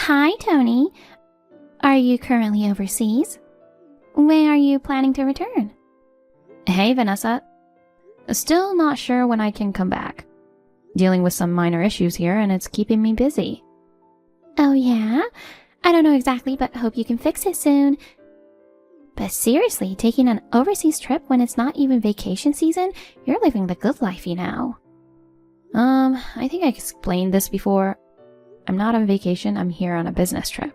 Hi, Tony. Are you currently overseas? When are you planning to return? Hey, Vanessa. Still not sure when I can come back. Dealing with some minor issues here and it's keeping me busy. Oh yeah? I don't know exactly, but hope you can fix it soon. But seriously, taking an overseas trip when it's not even vacation season, you're living the good life, you know. I think I explained this before. I'm not on vacation, I'm here on a business trip.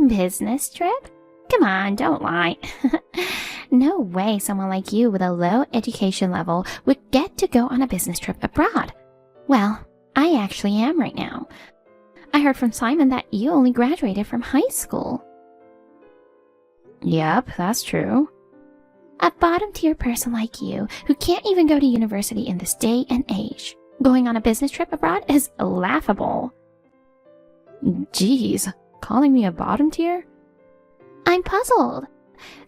Business trip? Come on, don't lie. No way someone like you with a low education level would get to go on a business trip abroad. Well, I actually am right now. I heard from Simon that you only graduated from high school. Yep, that's true. A bottom-tier person like you, who can't even go to university in this day and age, going on a business trip abroad is laughable. Jeez, calling me a bottom tier? I'm puzzled.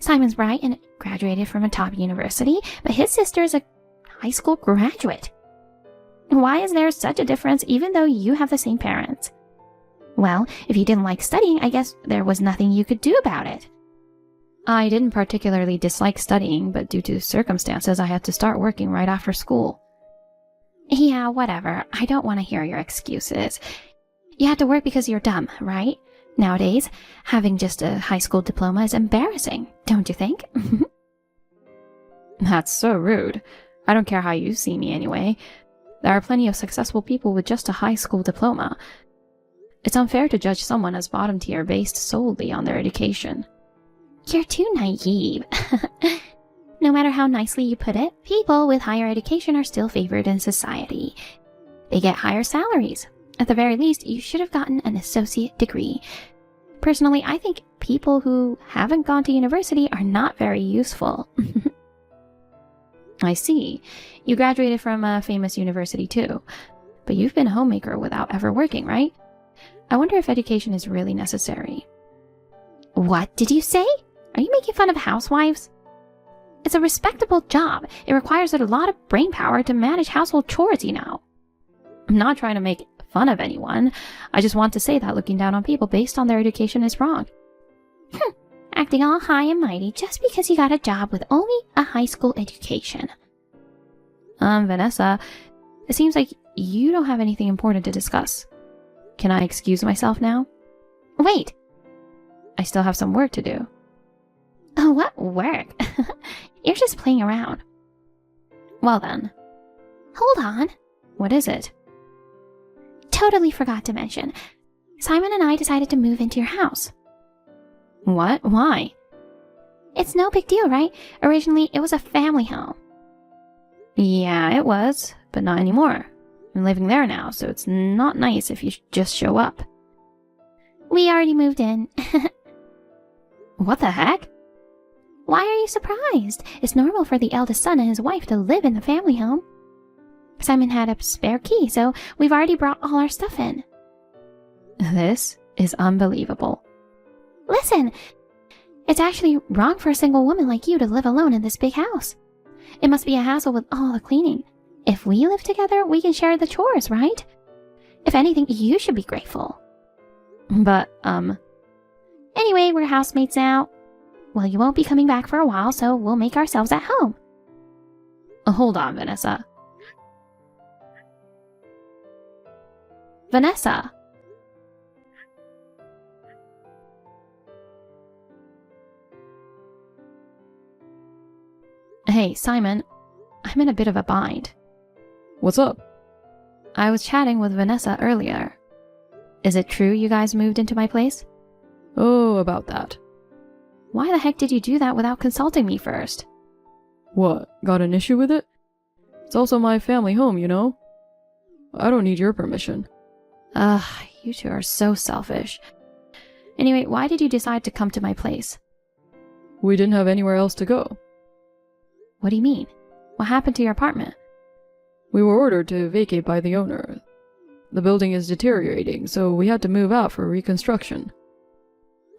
Simon's bright and graduated from a top university, but his sister is a high school graduate. Why is there such a difference even though you have the same parents? Well, if you didn't like studying, I guess there was nothing you could do about it. I didn't particularly dislike studying, but due to circumstances, I had to start working right after school. Yeah, whatever. I don't want to hear your excuses. You had to work because you're dumb, right? Nowadays, having just a high school diploma is embarrassing, don't you think? That's so rude. I don't care how you see me anyway. There are plenty of successful people with just a high school diploma. It's unfair to judge someone as bottom tier based solely on their education. You're too naive. No matter how nicely you put it, people with higher education are still favored in society. They get higher salaries. At the very least, you should have gotten an associate degree. Personally, I think people who haven't gone to university are not very useful. I see. You graduated from a famous university too. But you've been a homemaker without ever working, right? I wonder if education is really necessary. What did you say? Are you making fun of housewives? It's a respectable job. It requires a lot of brain power to manage household chores, you know. I'm not trying to make fun of anyone. I just want to say that looking down on people based on their education is wrong. Acting all high and mighty just because you got a job with only a high school education. Vanessa, it seems like you don't have anything important to discuss. Can I excuse myself now? Wait. I still have some work to do. Oh, what work? You're just playing around. Well then. Hold on. What is it? Totally forgot to mention. Simon and I decided to move into your house. What? Why? It's no big deal, right? Originally, it was a family home. Yeah, it was, but not anymore. I'm living there now, so it's not nice if you just show up. We already moved in. What the heck? Why are you surprised? It's normal for the eldest son and his wife to live in the family home. Simon had a spare key, so we've already brought all our stuff in. This is unbelievable. Listen, it's actually wrong for a single woman like you to live alone in this big house. It must be a hassle with all the cleaning. If we live together, we can share the chores, right? If anything, you should be grateful. But, Anyway, we're housemates now. Well, you won't be coming back for a while, so we'll make ourselves at home. Hold on, Vanessa. Vanessa! Hey, Simon. I'm in a bit of a bind. What's up? I was chatting with Vanessa earlier. Is it true you guys moved into my place? Oh, about that. Why the heck did you do that without consulting me first? What, got an issue with it? It's also my family home, you know? I don't need your permission. Ugh, you two are so selfish. Anyway, why did you decide to come to my place? We didn't have anywhere else to go. What do you mean? What happened to your apartment? We were ordered to vacate by the owner. The building is deteriorating, so we had to move out for reconstruction.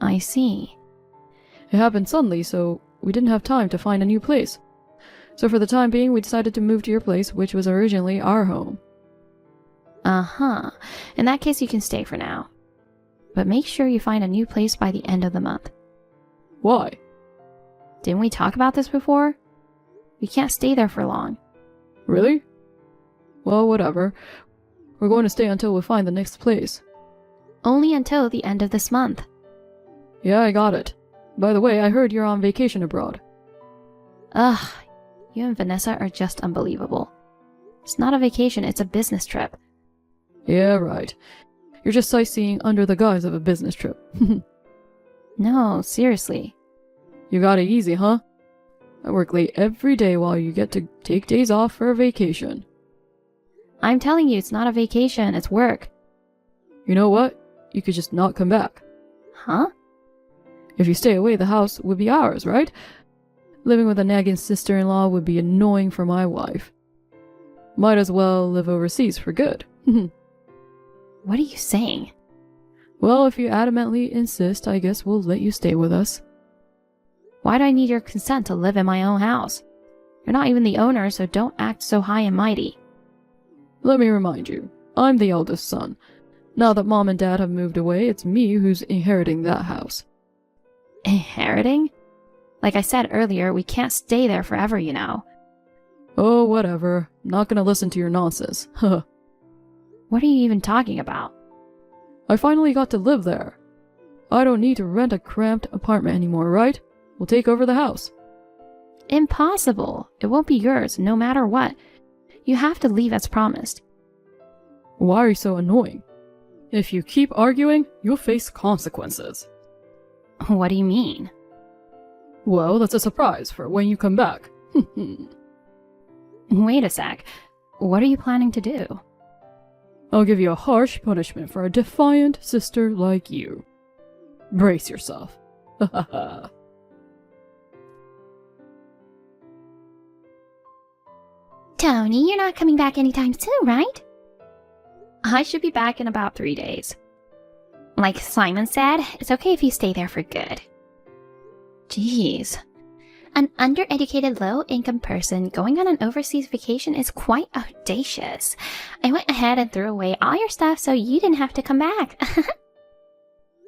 I see. It happened suddenly, so we didn't have time to find a new place. So for the time being, we decided to move to your place, which was originally our home. Uh-huh. In that case, you can stay for now. but make sure you find a new place by the end of the month. Why? Didn't we talk about this before? We can't stay there for long. Really? Well, whatever. We're going to stay until we find the next place. Only until the end of this month. Yeah, I got it. By the way, I heard you're on vacation abroad. Ugh, you and Vanessa are just unbelievable. It's not a vacation, it's a business trip. Yeah, right. You're just sightseeing under the guise of a business trip. No, seriously. You got it easy, huh? I work late every day while you get to take days off for a vacation. I'm telling you, it's not a vacation, it's work. You know what? You could just not come back. Huh? If you stay away, the house would be ours, right? Living with a nagging sister-in-law would be annoying for my wife. Might as well live overseas for good. What are you saying? Well, if you adamantly insist, I guess we'll let you stay with us. Why do I need your consent to live in my own house? You're not even the owner, so don't act so high and mighty. Let me remind you, I'm the eldest son. Now that Mom and Dad have moved away, it's me who's inheriting that house. Inheriting? Like I said earlier, we can't stay there forever, you know. Oh, whatever. Not gonna listen to your nonsense. Huh. What are you even talking about? I finally got to live there. I don't need to rent a cramped apartment anymore, right? We'll take over the house. Impossible. It won't be yours, no matter what. You have to leave as promised. Why are you so annoying? If you keep arguing, you'll face consequences. What do you mean? Well, that's a surprise for when you come back. Wait a sec. What are you planning to do? I'll give you a harsh punishment for a defiant sister like you. Brace yourself. Tony, you're not coming back anytime soon, right? I should be back in about 3 days. Like Simon said, it's okay if you stay there for good. Jeez. An undereducated, low-income person going on an overseas vacation is quite audacious. I went ahead and threw away all your stuff so you didn't have to come back.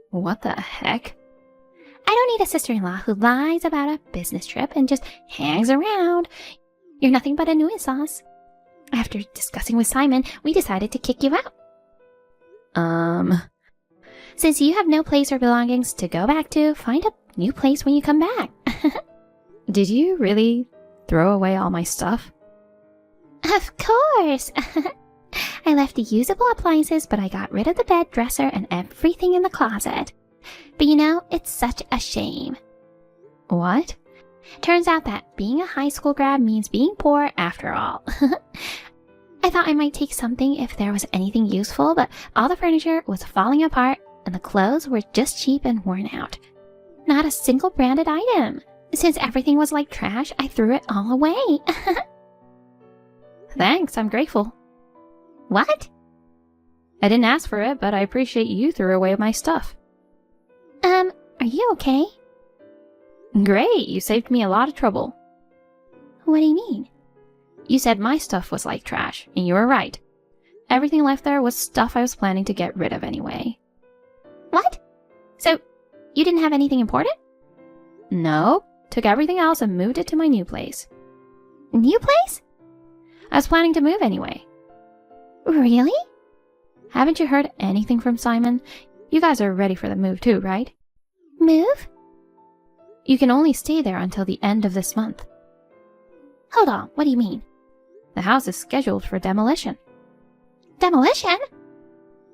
What the heck? I don't need a sister-in-law who lies about a business trip and just hangs around. You're nothing but a nuisance. After discussing with Simon, we decided to kick you out. Since you have no place or belongings to go back to, find a new place when you come back. Did you really throw away all my stuff? Of course! I left the usable appliances, but I got rid of the bed, dresser, and everything in the closet. But you know, it's such a shame. What? Turns out that being a high school grad means being poor after all. I thought I might take something if there was anything useful, but all the furniture was falling apart and the clothes were just cheap and worn out. Not a single branded item. Since everything was like trash, I threw it all away. Thanks, I'm grateful. What? I didn't ask for it, but I appreciate you threw away my stuff. Are you okay? Great, you saved me a lot of trouble. What do you mean? You said my stuff was like trash, and you were right. Everything left there was stuff I was planning to get rid of anyway. What? So, you didn't have anything important? No, took everything else and moved it to my new place. New place? I was planning to move anyway. Really? Haven't you heard anything from Simon? You guys are ready for the move too, right? Move? You can only stay there until the end of this month. Hold on, what do you mean? The house is scheduled for demolition. Demolition?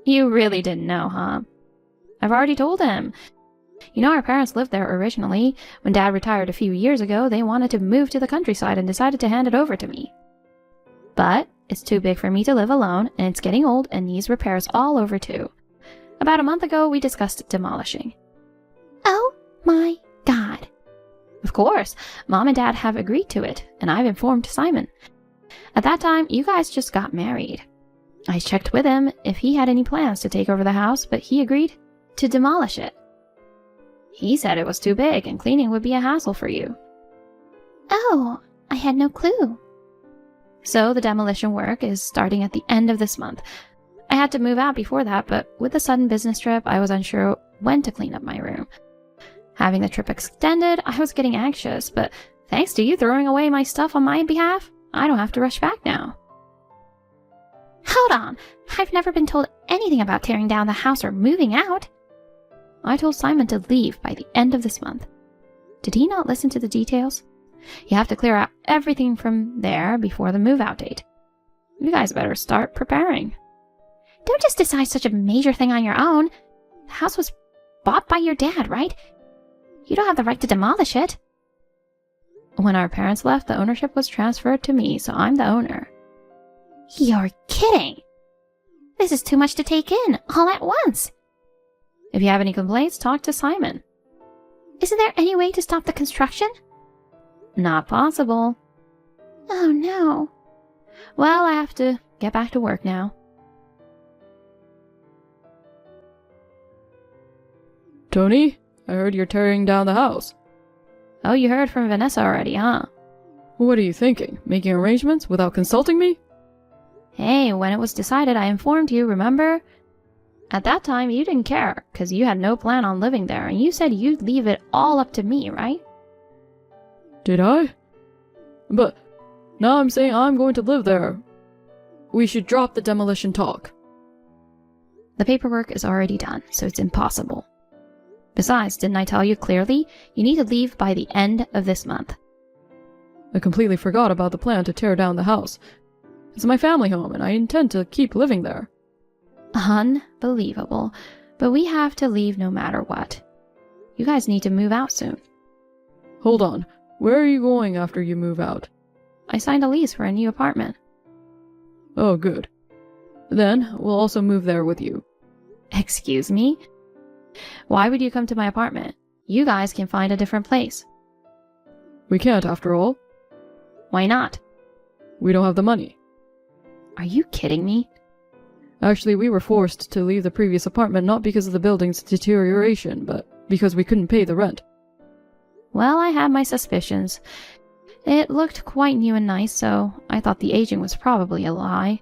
You really didn't know, huh? I've already told him. You know, our parents lived there originally. When Dad retired a few years ago, they wanted to move to the countryside and decided to hand it over to me. But it's too big for me to live alone, and it's getting old and needs repairs all over too. About a month ago, we discussed demolishing. Oh my God. Of course, Mom and Dad have agreed to it, and I've informed Simon. At that time, you guys just got married. I checked with him if he had any plans to take over the house, but he agreed to demolish it. He said it was too big and cleaning would be a hassle for you. Oh, I had no clue. So the demolition work is starting at the end of this month. I had to move out before that, but with the sudden business trip, I was unsure when to clean up my room. Having the trip extended, I was getting anxious, but thanks to you throwing away my stuff on my behalf, I don't have to rush back now. Hold on, I've never been told anything about tearing down the house or moving out. I told Simon to leave by the end of this month. Did he not listen to the details? You have to clear out everything from there before the move-out date. You guys better start preparing. Don't just decide such a major thing on your own. The house was bought by your dad, right? You don't have the right to demolish it. When our parents left, the ownership was transferred to me, so I'm the owner. You're kidding! This is too much to take in, all at once. If you have any complaints, talk to Simon. Isn't there any way to stop the construction? Not possible. Oh no. Well, I have to get back to work now. Tony, I heard you're tearing down the house. Oh, you heard from Vanessa already, huh? What are you thinking? Making arrangements without consulting me? Hey, when it was decided, I informed you, remember? At that time, you didn't care, because you had no plan on living there, and you said you'd leave it all up to me, right? Did I? But now I'm saying I'm going to live there. We should drop the demolition talk. The paperwork is already done, so it's impossible. Besides, didn't I tell you clearly? You need to leave by the end of this month. I completely forgot about the plan to tear down the house. It's my family home, and I intend to keep living there. Unbelievable. But we have to leave no matter what. You guys need to move out soon. Hold on. Where are you going after you move out? I signed a lease for a new apartment. Oh, good. Then we'll also move there with you. Excuse me? Why would you come to my apartment? You guys can find a different place. We can't, after all. Why not? We don't have the money. Are you kidding me? Actually, we were forced to leave the previous apartment not because of the building's deterioration, but because we couldn't pay the rent. Well, I had my suspicions. It looked quite new and nice, so I thought the aging was probably a lie.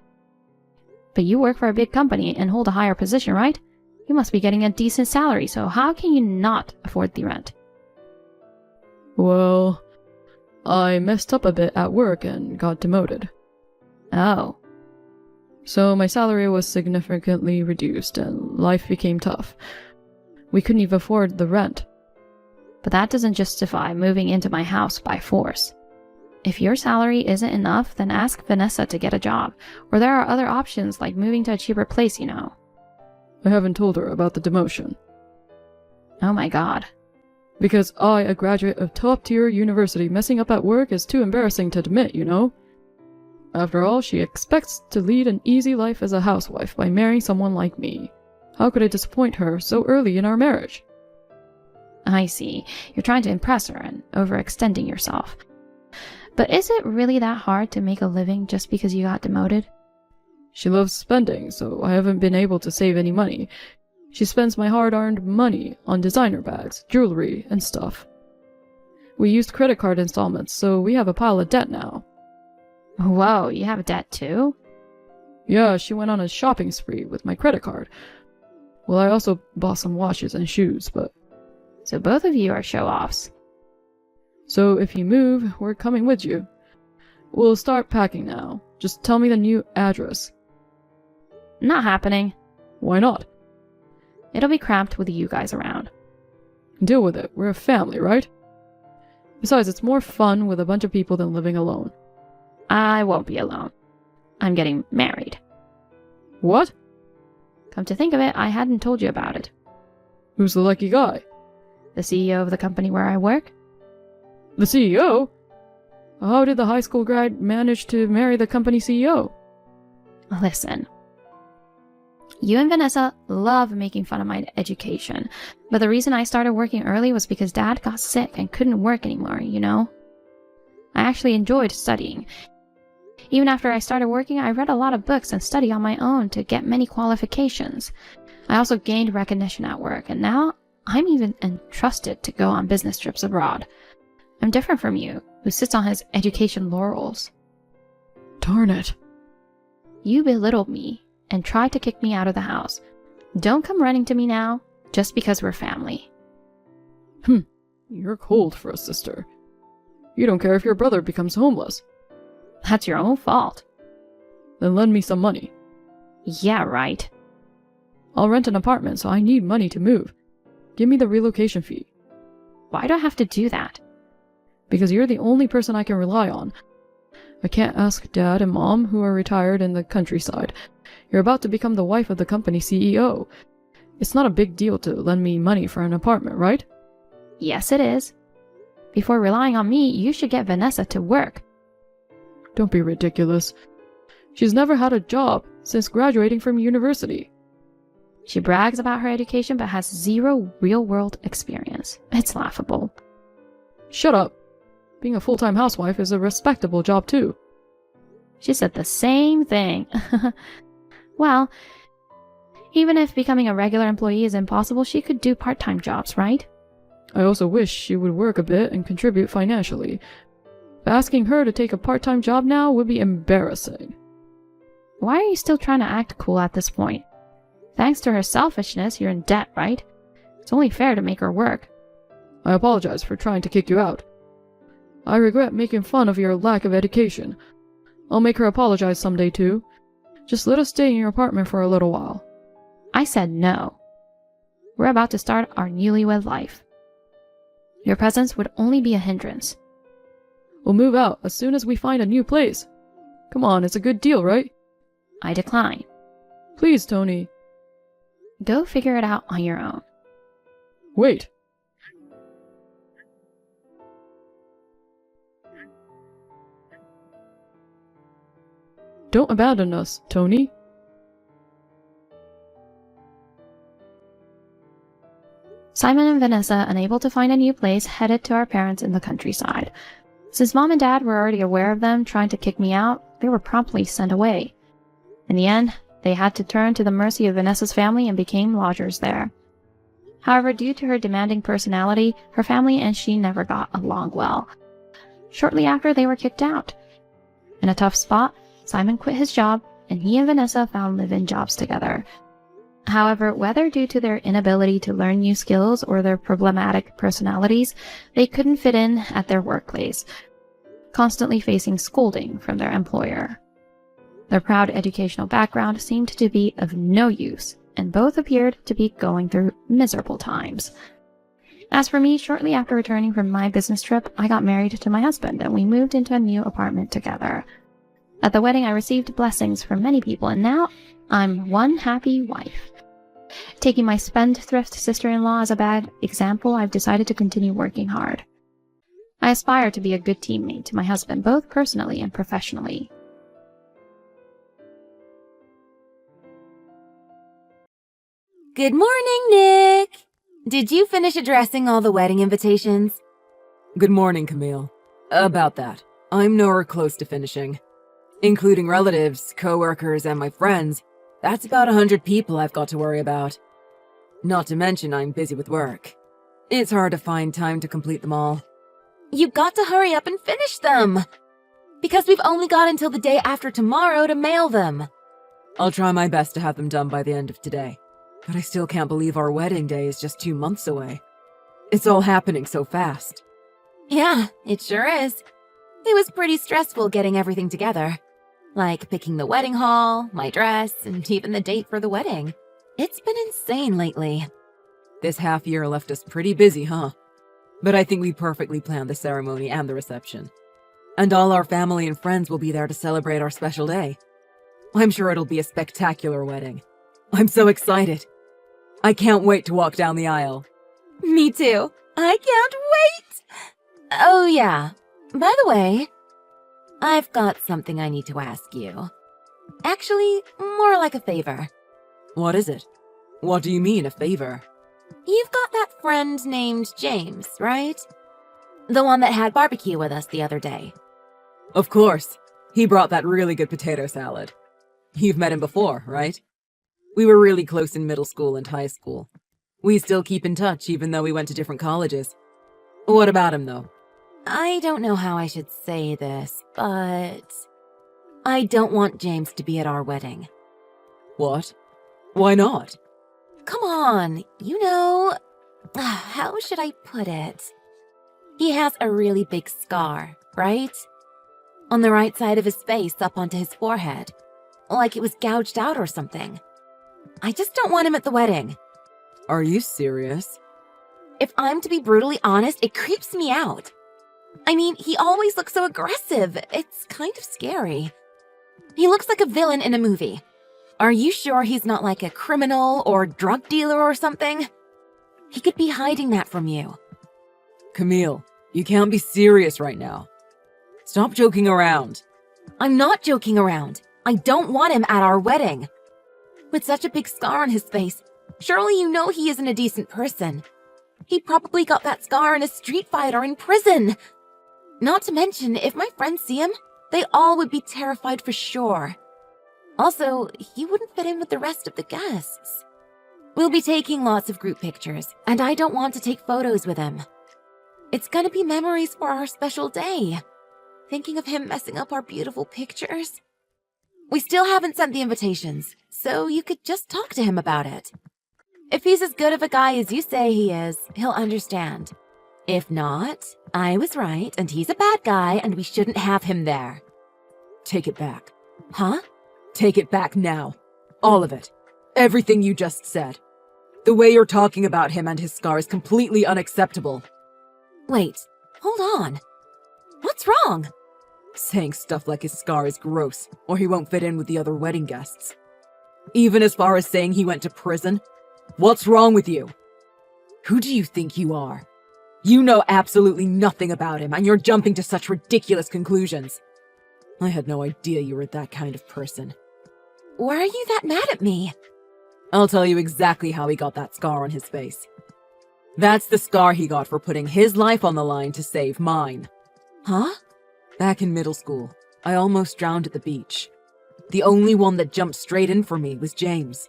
But you work for a big company and hold a higher position, right? You must be getting a decent salary, so how can you not afford the rent? Well, I messed up a bit at work and got demoted. Oh. So my salary was significantly reduced and life became tough. We couldn't even afford the rent. But that doesn't justify moving into my house by force. If your salary isn't enough, then ask Vanessa to get a job, or there are other options like moving to a cheaper place, you know. I haven't told her about the demotion. Oh my god. Because I, a graduate of top-tier university, messing up at work is too embarrassing to admit, you know? After all, she expects to lead an easy life as a housewife by marrying someone like me. How could I disappoint her so early in our marriage? I see. You're trying to impress her and overextending yourself. But is it really that hard to make a living just because you got demoted? She loves spending, so I haven't been able to save any money. She spends my hard-earned money on designer bags, jewelry, and stuff. We used credit card installments, so we have a pile of debt now. Whoa, you have debt too? Yeah, she went on a shopping spree with my credit card. Well, I also bought some watches and shoes, but... So both of you are show-offs. So if you move, we're coming with you. We'll start packing now. Just tell me the new address. Not happening. Why not? It'll be cramped with you guys around. Deal with it. We're a family, right? Besides, it's more fun with a bunch of people than living alone. I won't be alone. I'm getting married. What? Come to think of it, I hadn't told you about it. Who's the lucky guy? The CEO of the company where I work? The CEO? How did the high school grad manage to marry the company CEO? Listen. You and Vanessa love making fun of my education, but the reason I started working early was because Dad got sick and couldn't work anymore, you know? I actually enjoyed studying. Even after I started working, I read a lot of books and studied on my own to get many qualifications. I also gained recognition at work, and now I'm even entrusted to go on business trips abroad. I'm different from you, who sits on his education laurels. Darn it. You belittled me, and tried to kick me out of the house. Don't come running to me now, just because we're family. You're cold for a sister. You don't care if your brother becomes homeless. That's your own fault. Then lend me some money. Yeah, right. I'll rent an apartment, so I need money to move. Give me the relocation fee. Why do I have to do that? Because you're the only person I can rely on. I can't ask Dad and Mom, who are retired in the countryside. You're about to become the wife of the company CEO. It's not a big deal to lend me money for an apartment, right? Yes, it is. Before relying on me, you should get Vanessa to work. Don't be ridiculous. She's never had a job since graduating from university. She brags about her education but has zero real-world experience. It's laughable. Shut up. Being a full-time housewife is a respectable job too. She said the same thing. Well, even if becoming a regular employee is impossible, she could do part-time jobs, right? I also wish she would work a bit and contribute financially. But asking her to take a part-time job now would be embarrassing. Why are you still trying to act cool at this point? Thanks to her selfishness, you're in debt, right? It's only fair to make her work. I apologize for trying to kick you out. I regret making fun of your lack of education. I'll make her apologize someday too. Just let us stay in your apartment for a little while. I said no. We're about to start our newlywed life. Your presence would only be a hindrance. We'll move out as soon as we find a new place. Come on, it's a good deal, right? I decline. Please, Tony. Go figure it out on your own. Wait. Don't abandon us, Tony. Simon and Vanessa, unable to find a new place, headed to our parents in the countryside. Since Mom and Dad were already aware of them trying to kick me out, they were promptly sent away. In the end, they had to turn to the mercy of Vanessa's family and became lodgers there. However, due to her demanding personality, her family and she never got along well. Shortly after, they were kicked out. In a tough spot, Simon quit his job, and he and Vanessa found live-in jobs together. However, whether due to their inability to learn new skills or their problematic personalities, they couldn't fit in at their workplace, constantly facing scolding from their employer. Their proud educational background seemed to be of no use, and both appeared to be going through miserable times. As for me, shortly after returning from my business trip, I got married to my husband, and we moved into a new apartment together. At the wedding, I received blessings from many people, and now I'm one happy wife. Taking my spendthrift sister-in-law as a bad example, I've decided to continue working hard. I aspire to be a good teammate to my husband, both personally and professionally. Good morning, Nick! Did you finish addressing all the wedding invitations? Good morning, Camille. About that, I'm nowhere close to finishing. Including relatives, co-workers, and my friends, that's about 100 people I've got to worry about. Not to mention I'm busy with work. It's hard to find time to complete them all. You've got to hurry up and finish them! Because we've only got until the day after tomorrow to mail them. I'll try my best to have them done by the end of today. But I still can't believe our wedding day is just 2 months away. It's all happening so fast. Yeah, it sure is. It was pretty stressful getting everything together. Like picking the wedding hall, my dress, and even the date for the wedding. It's been insane lately. This half year left us pretty busy, huh? But I think we perfectly planned the ceremony and the reception. And all our family and friends will be there to celebrate our special day. I'm sure it'll be a spectacular wedding. I'm so excited. I can't wait to walk down the aisle. Me too. I can't wait! Oh yeah, by the way, I've got something I need to ask you. Actually, more like a favor. What is it? What do you mean, a favor? You've got that friend named James, right? The one that had barbecue with us the other day. Of course. He brought that really good potato salad. You've met him before, right? We were really close in middle school and high school. We still keep in touch even though we went to different colleges. What about him, though? I don't know how I should say this, but I don't want James to be at our wedding. What? Why not? Come on, you know, how should I put it? He has a really big scar, right? On the right side of his face up onto his forehead. Like it was gouged out or something. I just don't want him at the wedding. Are you serious? If I'm to be brutally honest, it creeps me out. I mean, he always looks so aggressive. It's kind of scary. He looks like a villain in a movie. Are you sure he's not like a criminal or drug dealer or something? He could be hiding that from you. Camille, you can't be serious right now. Stop joking around. I'm not joking around. I don't want him at our wedding. With such a big scar on his face, surely you know he isn't a decent person. He probably got that scar in a street fight or in prison. Not to mention, if my friends see him, they all would be terrified for sure. Also, he wouldn't fit in with the rest of the guests. We'll be taking lots of group pictures, and I don't want to take photos with him. It's gonna be memories for our special day. Thinking of him messing up our beautiful pictures. We still haven't sent the invitations, so you could just talk to him about it. If he's as good of a guy as you say he is, he'll understand. If not, I was right, and he's a bad guy, and we shouldn't have him there. Take it back. Huh? Take it back now. All of it. Everything you just said. The way you're talking about him and his scar is completely unacceptable. Wait, hold on. What's wrong? Saying stuff like his scar is gross, or he won't fit in with the other wedding guests. Even as far as saying he went to prison. What's wrong with you? Who do you think you are? You know absolutely nothing about him, and you're jumping to such ridiculous conclusions. I had no idea you were that kind of person. Why are you that mad at me? I'll tell you exactly how he got that scar on his face. That's the scar he got for putting his life on the line to save mine. Huh? Back in middle school, I almost drowned at the beach. The only one that jumped straight in for me was James.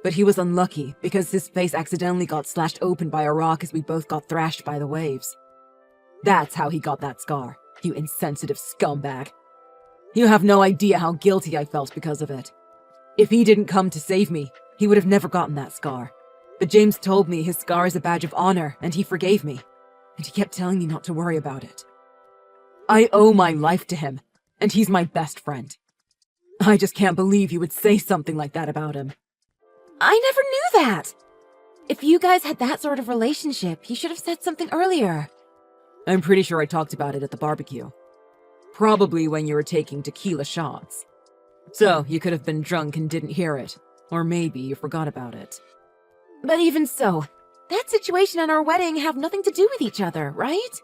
But he was unlucky because his face accidentally got slashed open by a rock as we both got thrashed by the waves. That's how he got that scar, you insensitive scumbag. You have no idea how guilty I felt because of it. If he didn't come to save me, he would have never gotten that scar. But James told me his scar is a badge of honor, and he forgave me. And he kept telling me not to worry about it. I owe my life to him, and he's my best friend. I just can't believe you would say something like that about him. I never knew that! If you guys had that sort of relationship, you should have said something earlier. I'm pretty sure I talked about it at the barbecue. Probably when you were taking tequila shots. So, you could have been drunk and didn't hear it. Or maybe you forgot about it. But even so, that situation and our wedding have nothing to do with each other, right?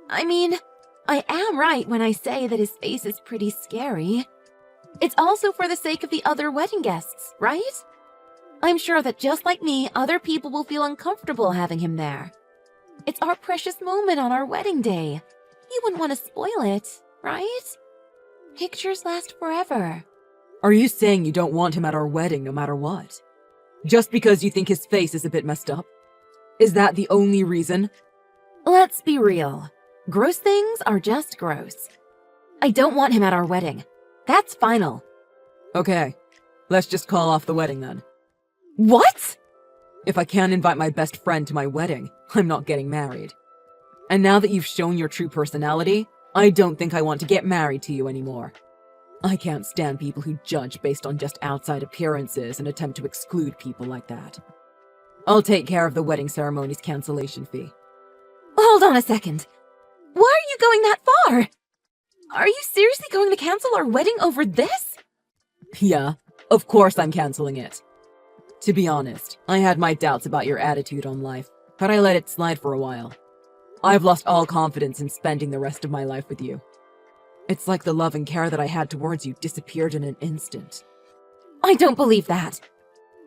I mean, I am right when I say that his face is pretty scary. It's also for the sake of the other wedding guests, right? I'm sure that just like me, other people will feel uncomfortable having him there. It's our precious moment on our wedding day. You wouldn't want to spoil it, right? Pictures last forever. Are you saying you don't want him at our wedding no matter what? Just because you think his face is a bit messed up? Is that the only reason? Let's be real. Gross things are just gross. I don't want him at our wedding. That's final. Okay, let's just call off the wedding then. What? If I can't invite my best friend to my wedding, I'm not getting married. And now that you've shown your true personality, I don't think I want to get married to you anymore. I can't stand people who judge based on just outside appearances and attempt to exclude people like that. I'll take care of the wedding ceremony's cancellation fee. Hold on a second. Why are you going that far? Are you seriously going to cancel our wedding over this? Yeah, of course I'm canceling it. To be honest, I had my doubts about your attitude on life, but I let it slide for a while. I've lost all confidence in spending the rest of my life with you. It's like the love and care that I had towards you disappeared in an instant. I don't believe that.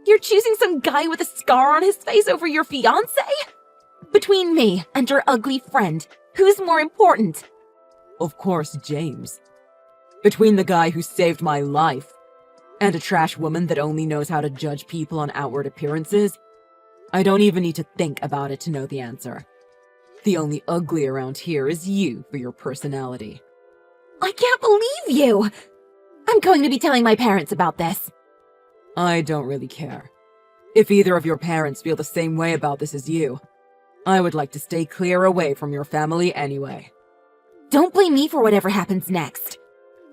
You're choosing some guy with a scar on his face over your fiancé? Between me and your ugly friend, who's more important? Of course, James. Between the guy who saved my life and a trash woman that only knows how to judge people on outward appearances, I don't even need to think about it to know the answer. The only ugly around here is you for your personality. I can't believe you! I'm going to be telling my parents about this. I don't really care. If either of your parents feel the same way about this as you, I would like to stay clear away from your family anyway. Don't blame me for whatever happens next.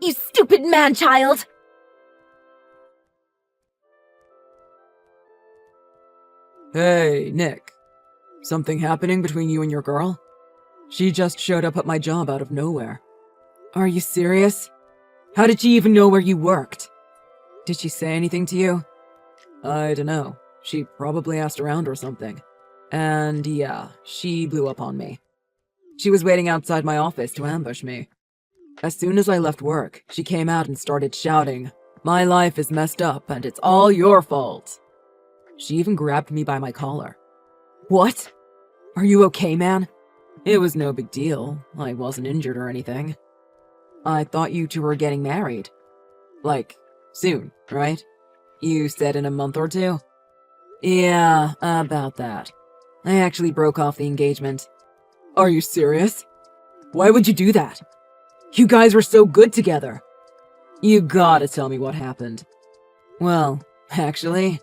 You stupid man-child! Hey, Nick. Something happening between you and your girl? She just showed up at my job out of nowhere. Are you serious? How did she even know where you worked? Did she say anything to you? I dunno. She probably asked around or something. And yeah, she blew up on me. She was waiting outside my office to ambush me. As soon as I left work, she came out and started shouting, "My life is messed up and it's all your fault." She even grabbed me by my collar. What? Are you okay, man? It was no big deal. I wasn't injured or anything. I thought you two were getting married. Like, soon, right? You said in a month or two? Yeah, about that. I actually broke off the engagement. Are you serious? Why would you do that? You guys were so good together. You gotta tell me what happened. Well, actually,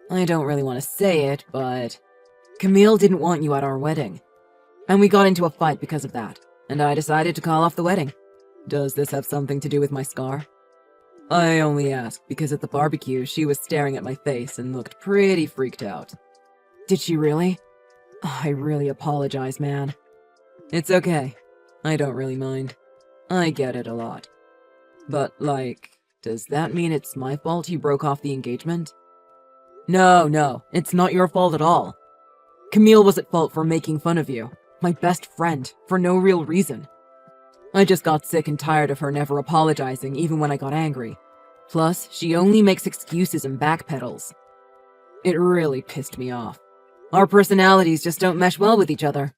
I don't really want to say it, but Camille didn't want you at our wedding. And we got into a fight because of that, and I decided to call off the wedding. Does this have something to do with my scar? I only asked because at the barbecue she was staring at my face and looked pretty freaked out. Did she really? I really apologize, man. It's okay. I don't really mind. I get it a lot. But, like, does that mean it's my fault you broke off the engagement? No, it's not your fault at all. Camille was at fault for making fun of you, my best friend, for no real reason. I just got sick and tired of her never apologizing even when I got angry. Plus, she only makes excuses and backpedals. It really pissed me off. Our personalities just don't mesh well with each other.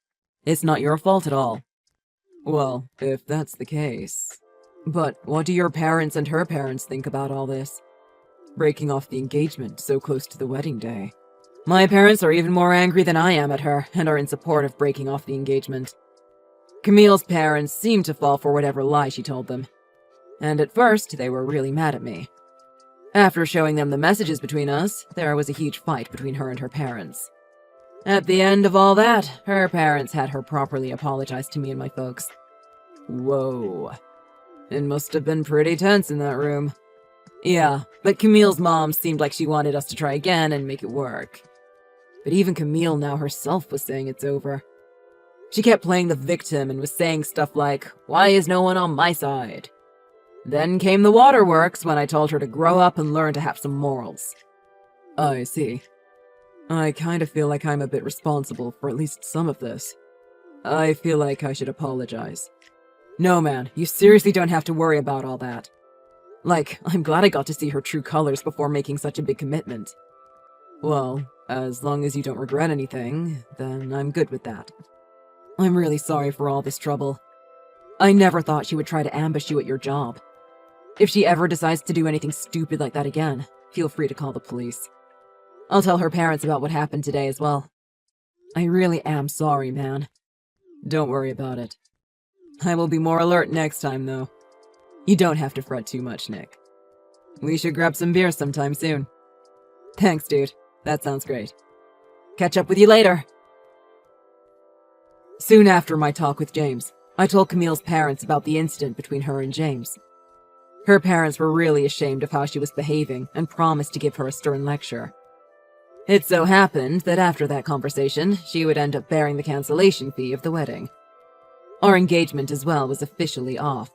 It's not your fault at all. Well, if that's the case... But what do your parents and her parents think about all this? Breaking off the engagement so close to the wedding day. My parents are even more angry than I am at her and are in support of breaking off the engagement. Camille's parents seemed to fall for whatever lie she told them. And at first, they were really mad at me. After showing them the messages between us, there was a huge fight between her and her parents. At the end of all that, her parents had her properly apologize to me and my folks. Whoa. It must have been pretty tense in that room. Yeah, but Camille's mom seemed like she wanted us to try again and make it work. But even Camille now herself was saying it's over. She kept playing the victim and was saying stuff like, "Why is no one on my side?" Then came the waterworks when I told her to grow up and learn to have some morals. I see. I kind of feel like I'm a bit responsible for at least some of this. I feel like I should apologize. No, man, you seriously don't have to worry about all that. Like, I'm glad I got to see her true colors before making such a big commitment. Well, as long as you don't regret anything, then I'm good with that. I'm really sorry for all this trouble. I never thought she would try to ambush you at your job. If she ever decides to do anything stupid like that again, feel free to call the police. I'll tell her parents about what happened today as well. I really am sorry, man. Don't worry about it. I will be more alert next time, though. You don't have to fret too much, Nick. We should grab some beer sometime soon. Thanks, dude. That sounds great. Catch up with you later. Soon after my talk with James, I told Camille's parents about the incident between her and James. Her parents were really ashamed of how she was behaving and promised to give her a stern lecture. It so happened that after that conversation, she would end up bearing the cancellation fee of the wedding. Our engagement as well was officially off.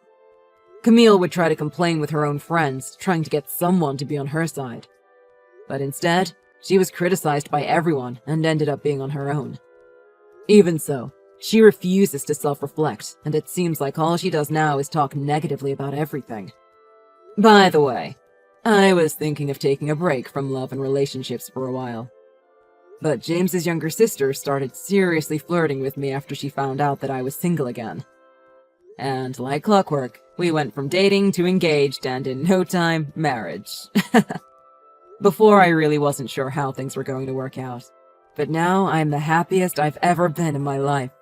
Camille would try to complain with her own friends, trying to get someone to be on her side. But instead, she was criticized by everyone and ended up being on her own. Even so, she refuses to self-reflect, and it seems like all she does now is talk negatively about everything. By the way, I was thinking of taking a break from love and relationships for a while. But James's younger sister started seriously flirting with me after she found out that I was single again. And like clockwork, we went from dating to engaged and in no time, marriage. Before I really wasn't sure how things were going to work out. But now I'm the happiest I've ever been in my life.